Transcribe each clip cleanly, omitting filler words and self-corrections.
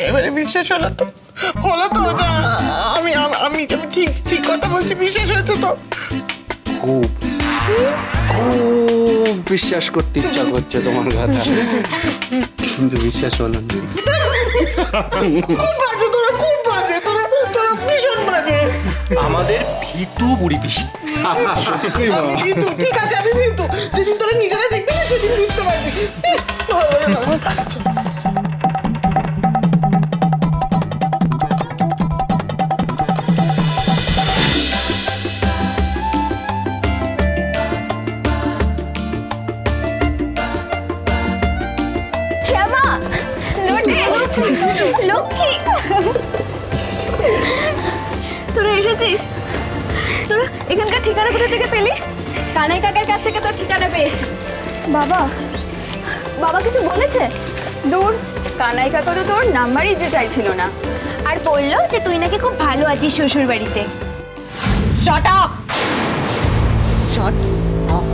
এবারে বিশ্বাস হলো তো? হলো তো? আমি আমি ঠিক ঠিক কথা বলছি, বিশ্বাস হয়েছে তো? খুব খুব বিশ্বাস করতে ইচ্ছা করছে তোমার কথা, কিন্তু বিশ্বাস হলো না। খুব বাজে তোরা, খুব বাজে তোরা, তোরা ভীষণ বাজে। আমাদের ভীতু বুড়ি পিসি। আমি ভীতু, ঠিক আছে আমি ভীতু। যেদিন তোরা নিজেরা দেখবি না সেদিন বুঝতে পারবি। ভালো লাগে না। লক্ষ্মী, তোরা এসেছিস? তোরা এখানকার ঠিকানা কোথা থেকে পেলি? কানাই কাকার কাছ থেকে তোর ঠিকানা পেয়েছি। বাবা, বাবা কিছু বলেছে? দূর, কানাই কাকা তো তোর নাম্বারই দিতে চাইছিল না, আর বললো যে তুই নাকি খুব ভালো আছিস শ্বশুর বাড়িতে। Shot up! Shot up!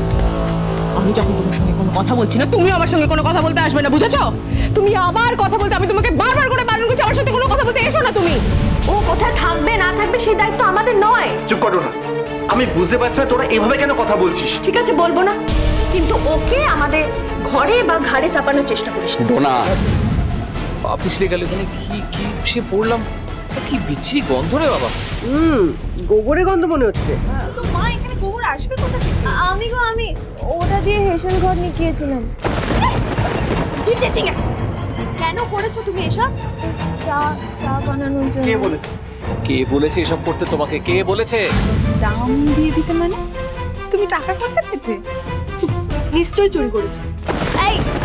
আমি যখন তোমার সঙ্গে কোনো কথা বলছি না, তুমি আমার সঙ্গে কোনো কথা বলতে আসবে না, বুঝেছো? তুমি আবার কথা বলছো, আমি তোমাকে বারবার করে বারণ করছি আমার সাথে কোনো কথা বলতে এসো না তুমি। ও কোথায় থাকবে না থাকবে সেই দায়িত্ব আমাদের নয়। চুপ করো না, আমি বুঝতে পারছি না তোরা এভাবে কেন কথা বলছিস। ঠিক আছে বলবো না, কিন্তু ওকে আমাদের ঘরে বা ঘাড়ে চাপানোর চেষ্টা করিস না। পিছলে গেলে ওখানে কি কি সে পড়লাম, কি বিচ্ছিরি গন্ধ রে বাবা। গোবরে গন্ধ মনে হচ্ছে। মা এখানে গোবর আসবে কোথা থেকে? আমি ওটা দিয়ে হেসেল ঘর নিয়ে গিয়েছিলাম। কি চেচিং? কেন করেছো তুমি এসব? চা বানানোর জন্য। কে বলেছে? কে বলেছে এসব করতে তোমাকে? কে বলেছে? দাম দিয়ে দিতে মানে? তুমি টাকা কোথা পেতে? নিশ্চয়ই চুরি করেছে।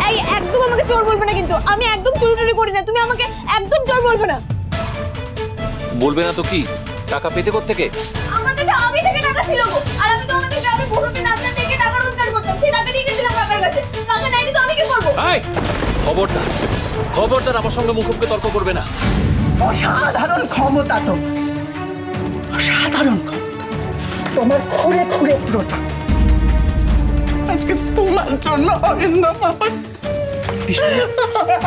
এই একদম আমাকে চোর বলবে না কিন্তু, আমি একদম চুরি করি না, তুমি আমাকে একদম চোর বলবে না। বলবে না তো কি? টাকা পেতে কোত্থেকে? আমার কাছে আগে থেকে টাকা ছিল গো, আর আমি তো আমাদের গ্রামে বহুকে নাচতে থেকে টাকা রোজগার করতাম, সেই টাকা নিয়ে গেছিলাম কাকার কাছে। কাকা নাইনি তো আমি কি করব? এই খবরদার, খবরদার আমার সঙ্গে মুখোমুখি তর্ক করবে না। অসাধারণ ক্ষমতা তো, অসাধারণ ক্ষমতা তোমার, খুঁড়ে খুঁড়ে পুরোটা। আজকে তোমার জন্য অরিন্দ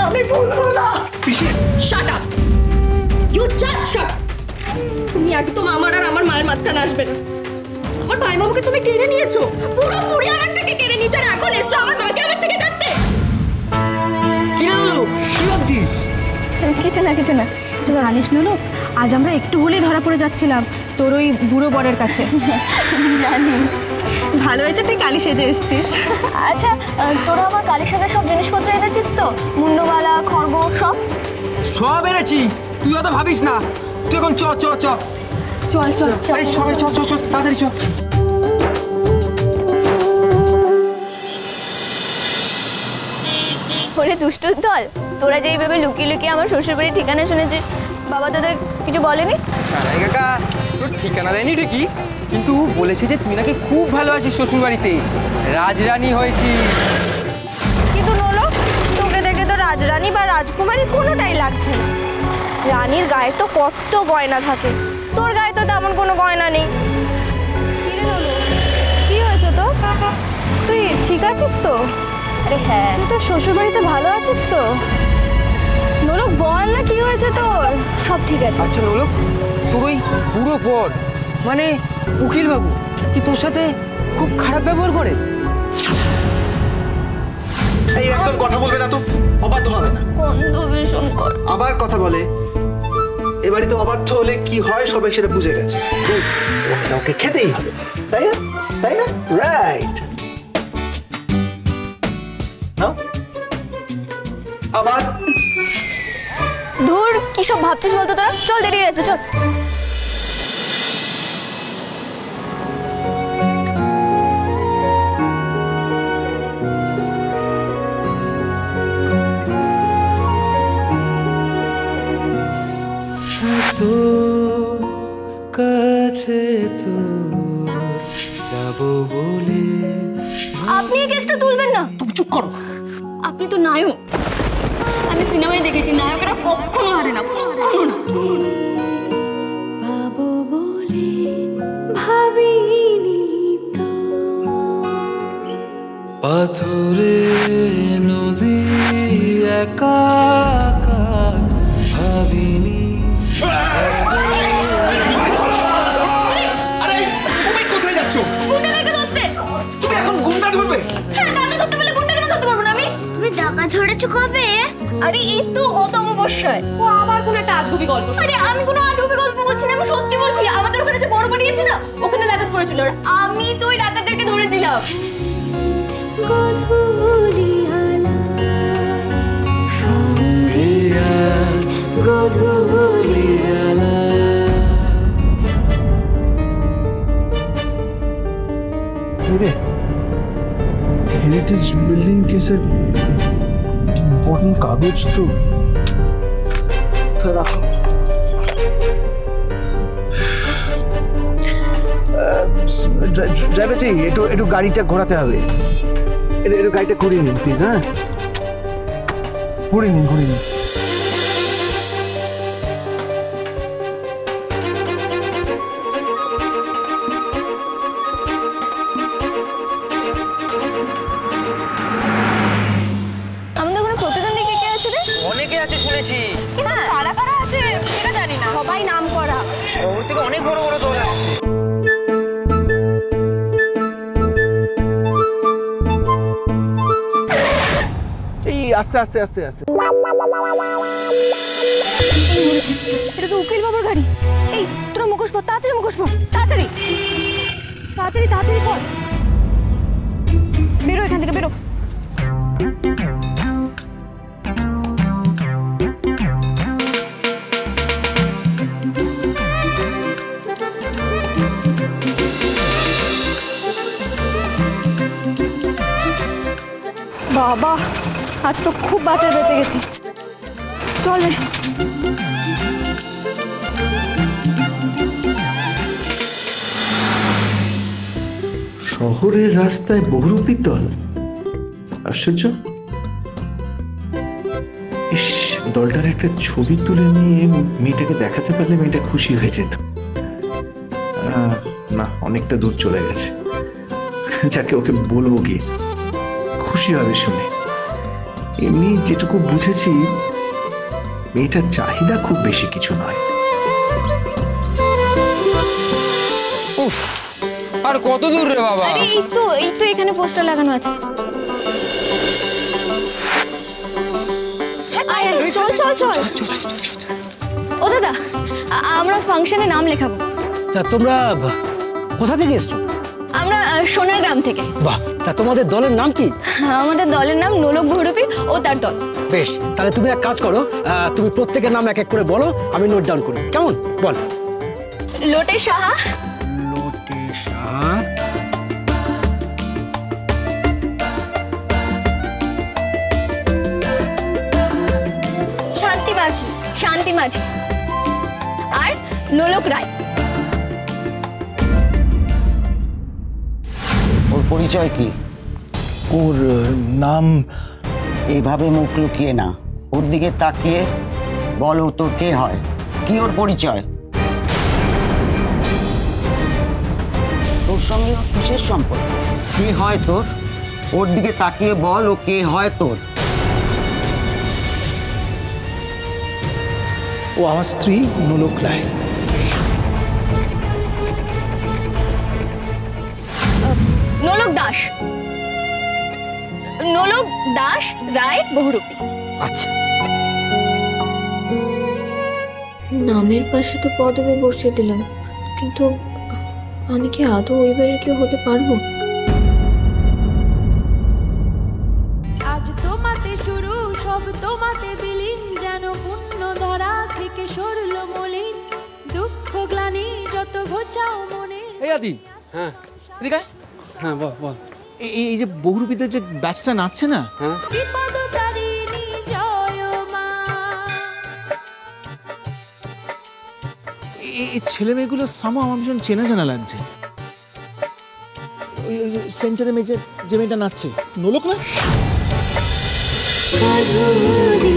আমি বলবো না। Shut up, you just shut up. তুমি একদম আমার আর আমার মায়ের মাঝখানে আসবে না। আমার ভাই মামাকে তুমি কেড়ে নিয়েছো, পুরো পরিবার থেকে কেড়ে নিয়েছো, আর এখন এসছো আমার মাকে আমার থেকে কাটতে। কি হলো? কি ভাবছিস? কিছু না জানিস না, আজ আমরা একটু হলেই ধরা পড়ে যাচ্ছিলাম তোর ওই বুড়ো বরের কাছে। জানি, ভালো হয়েছে তুই কালী সেজে এসেছিস। আচ্ছা, তোরা আমার কালী সাজার সব জিনিসপত্র এনেছিস তো? মুন্ডমালা, খড়গ সব সব এনেছি, তুই অত ভাবিস না। তুই এখন চ চ চ চল চল চল সবাই চ চ চ তাড়াতাড়ি চ। ওরে দুষ্টুর দল, তোরা যেই ভেবে লুকিয়ে লুকিয়ে আমার শ্বশুর বাড়ির ঠিকানা শুনেছিস, বাবা তোদের কিছু বলেনি? কানাই কাকা তোর ঠিকানা দেয়নি ঠিকই, কিন্তু বলেছে যে তুই নাকি খুব ভালো আছিস শ্বশুর বাড়িতে, রাজরানী হয়েছিস। কিন্তু নলো, তোকে দেখে তো রাজরানী বা রাজকুমারী কোনোটাই লাগছে না। রানীর গায়ে তো কত গয়না থাকে, তোর গায়ে তো তেমন কোনো গয়না নেই। কি হয়েছে তো? তুই ঠিক আছিস তো? আরে হ্যাঁ, তুই তো শ্বশুর বাড়িতে ভালো আছিস তো? নোলক বল না কি হয়েছে তোর? সব ঠিক আছে। আচ্ছা নোলক, তোর ওই বুড়ো পর মানে উকিল বাবু কি তোর সাথে খুব খারাপ ব্যবহার করে? এই একদম কথা বলবে না তো, অবাধ্য হবে না। গন্ধ ভীষণ কর। আবার কথা বলে। এ বাড়িতে অবাধ্য হলে কি হয় সবাই সেটা বুঝে গেছে। ওকে খেতেই হবে, তাই না? তাই না? রাইট। আবার ধুর, কি সব ভাবছিস বলতো তোরা? চল, দেরি হয়ে যাচ্ছে, চল। কাছে তো যাব বলে। আপনি এই কেসটা তুলবেন না। তুমি চুপ করো। আপনি তো নায়ক, আমি সিনেমায় দেখেছি নায়করা কখনো হারে না, কখনো না। ভাবে ভাবিনি তো পাথরে নদী একা ভাবিনি। আরে তুমি কোথায় যাচ্ছ? গুন্ডাকে ধরতে। তুমি এখন গুন্ডা ধরবে? হ্যাঁ, ডাকা ধরতে বলে গুন্ডা কেন ধরতে পারবো না আমি? তুমি ডাকা ধরেছো কবে? আরে এই তো গত অমাবস্যায়। ও আবার কোন একটা আজগুবি গল্প। আরে আমি কোনো আজগুবি গল্প বলছি না, আমি সত্যি বলছি। আমাদের ওখানে যে বড় বাড়ি আছে না, ওখানে ডাকাত পড়েছিল। আর আমি তো ওই ডাকাতদেরকে ধরেছিলাম। গধূলিয়ালা সন্ধিয়া গধূলিয়ালা। मेरे हेरिटेज बिल्डिंग के सर इम्पोर्टेंट कागज तो रखो। ড্রাইভার জি একটু গাড়িটা ঘোরাতে হবে। একটু গাড়িটা ঘুরিয়ে নিন প্লিজ। হ্যাঁ ঘুরিয়ে নিন। আমাদের ওখানে প্রতিদ্বন্দ্বী কে আছে রে? অনেকে আছে শুনেছি। কিন্তু কারা কারা আছে সেটা জানি না। সবাই নাম করা। শহর থেকে অনেক বড় বড় দল আসছে। এই আস্তে আস্তে আস্তে আস্তে। এটা তো উকিল বাবুর গাড়ি। এই তোরা মুখোশ পর, তাড়াতাড়ি মুখোশ পর, তাড়াতাড়ি তাড়াতাড়ি তাড়াতাড়ি কর। বেরো এখান থেকে, বেরো। বাবা আজ তো খুব বাজার বেঁচে গেছি। চল রে। শহরের রাস্তায় বহুরূপী দল, আশ্চর্য। ইস, দলটার একটা ছবি তুলে নিয়ে মেয়েটাকে দেখাতে পারলে মেয়েটা খুশি হয়ে যেত। না, অনেকটা দূর চলে গেছে। যাকে ওকে বলবো কি, খুশি হবে শুনে। এমনি যেটুকু বুঝেছি মেয়েটার চাহিদা খুব বেশি কিছু নয়। উফ, আর কত দূর রে বাবা? আরে এই তো এখানে পোস্টার লাগানো আছে। আয়, চল চল চল। ও দাদা, আমরা ফাংশনে নাম লেখাবো। তা তোমরা কোথা থেকে এসছো? আমরা সোনার গ্রাম থেকে। বাহ, তা তোমাদের দলের নাম কি? আমাদের দলের নাম নোলক বহুরূপী ও তার দল। বেশ, তাহলে তুমি এক কাজ করো, তুমি প্রত্যেকের নাম এক এক করে বলো, আমি নোট ডাউন করি। কেমন? বল। লোটে সাহা। লোটে সাহা। শান্তি মাঝি। শান্তি মাঝি। আর নোলক রায়। ওর পরিচয় কি? ওর নাম। এইভাবে মুখ লুকিয়ে না, ওর দিকে তাকিয়ে বল ও তোর কে হয়, কি ওর পরিচয়? তোর সঙ্গে ওর কিসের সম্পর্ক, কে হয় তোর? ওর দিকে তাকিয়ে বল ও কে হয় তোর। ও আমার স্ত্রী নোলক রায়। নোলক দাস। নোলক দাস রায় বহুরূপী। আচ্ছা, নামের পাশে তো পদবি বসিয়ে দিলাম, কিন্তু আমি কি আদৌ ওই বাড়ির কেউ হতে পারবো? আজ তোমাতে শুরু সব তোমাতে বিলীন, যেন পুণ্য ধরা থেকে সরল মলিন, দুঃখ গ্লানি যত ঘোচাও মনে। এই আদি। হ্যাঁ এদিকে আয়। হ্যাঁ, বল বল। এই যে বহুরূপীদের যে ব্যাচটা নাচছে না, হ্যাঁ, বিপদ তারিণী জয় মা। এই ছেলে মেয়েগুলো সামো আমার ভীষণ চেনা চেনা লাগছে। ওই সেন্টারে মেয়ে যে মেয়েটা নাচছে, নোলক না? গধূলি